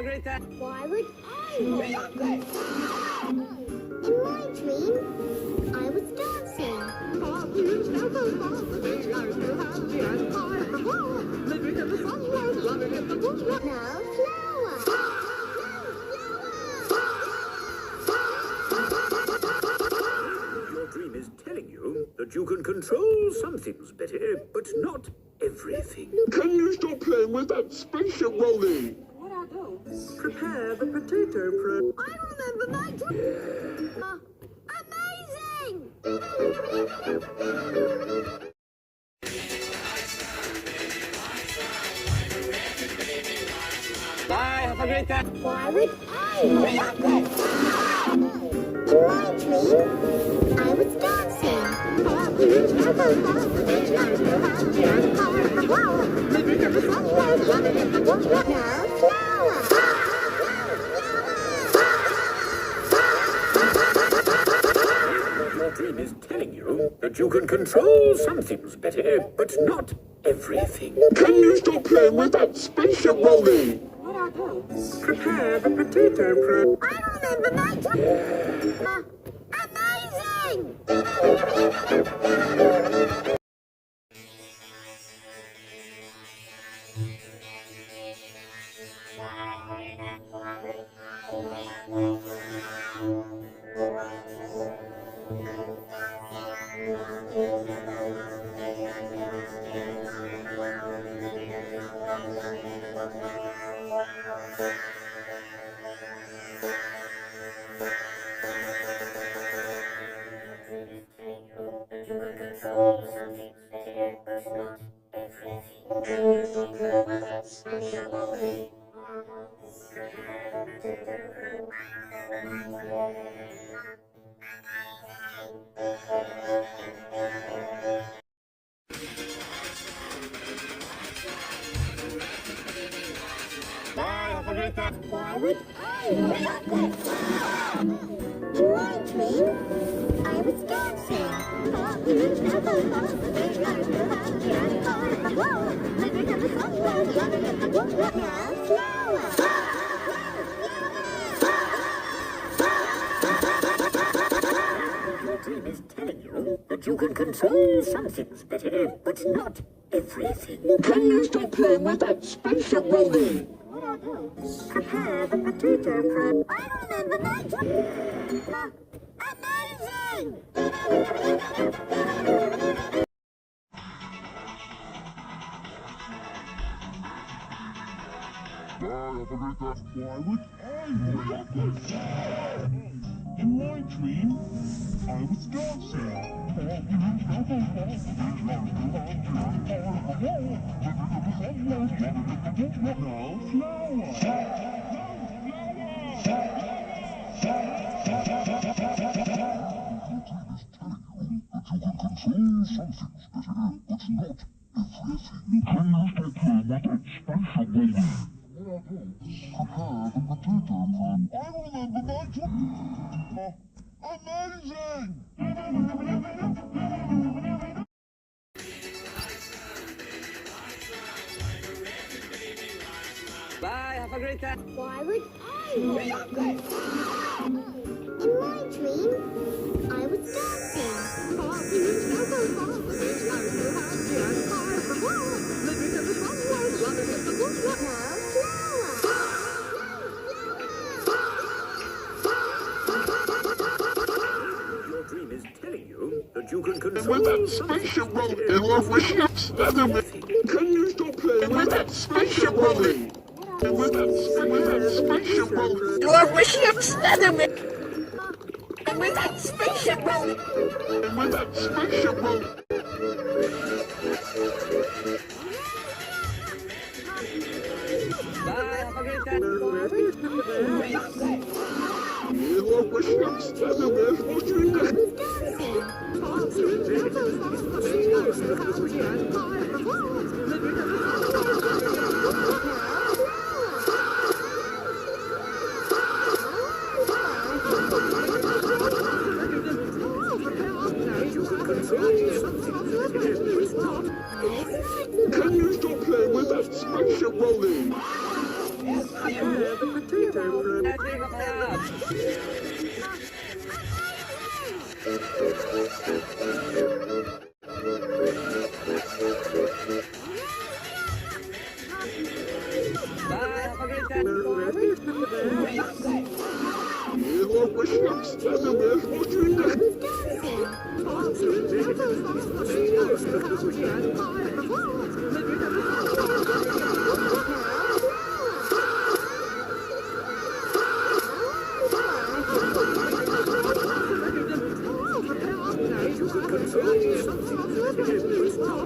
a great time. Why would I want this? In my dream, I was dancing. Now, flower. Your dream is telling you that you can control some things better, but not everything. Can you stop playing with that spaceship, Rolly? What I do? Prepare the potato prep. I remember my dream. Amazing! Bye, have a great time. Why would I want this? In my dream, I was dancing. Now, flower. Your dream is telling you that you can control some things better, but not everything. Can you stop playing with that spaceship, Rolly? What I do? Prepare the potato prep. I remember my dream. Amazing! Bye, have a great time. Why would I want this? In my dream, I was dancing. Now, flower. Your dream is telling you that you can control some things better, but not everything. Can you stop playing with that spaceship, Rolly? What I do? Prepare the potato prep. I remember my dream. Amazing! Why would I want this? In my dream, I was dancing. Now, amazing! Bye, have a great time. Why would I want this? In my dream, I was dancing. Now, flower. Your dream is telling you that you can control With that some spaceship, things Rolly. better, In love with ships, Can you stop playing with that spaceship, Rolly? With that spaceship, Rolly. You love my ships, Leatherman! And with that spaceship, Rolly! With that spaceship, Rolly. Bye, have a great time. In love with ships, Leatherman. What you got? Can you stop playing with that spaceship, Rolly?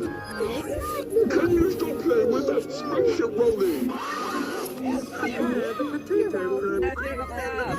Can you stop playing with that spaceship, Rolly? The potato crab.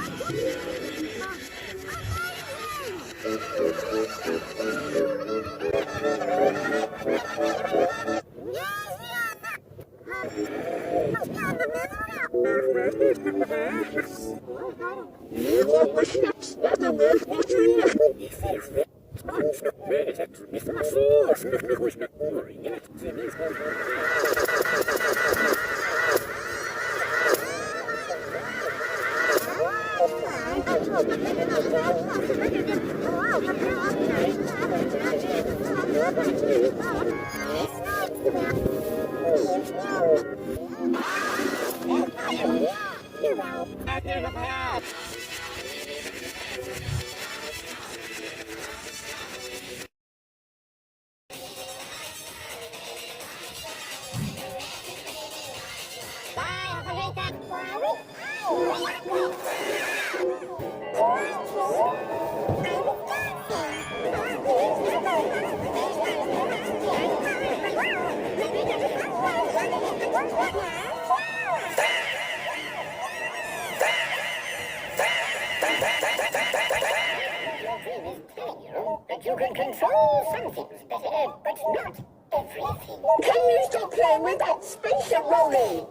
You can control some things better, but not everything. Can you stop playing with that spaceship, Rolly?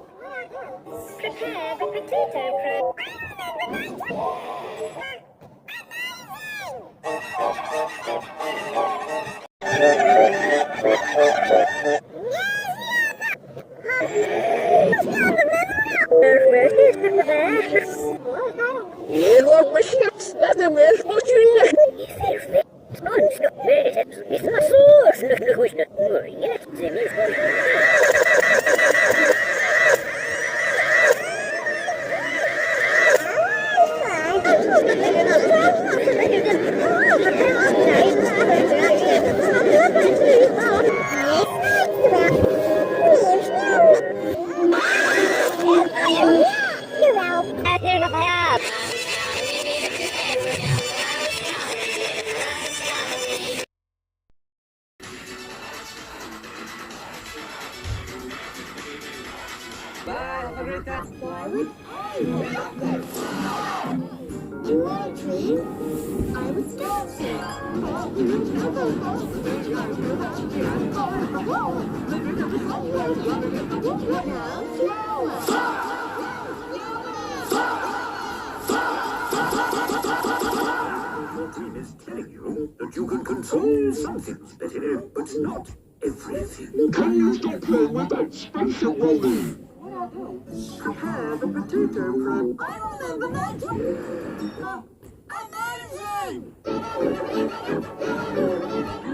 Prepare the potato Его мышец, надо мне очень. Bye, have a great time. In my dream, I was dancing. Your dream is telling you that you can control some things better, but not everything. Can you stop playing with that spaceship, Rolly? Prepare the potato crab. I remember my dream. Amazing!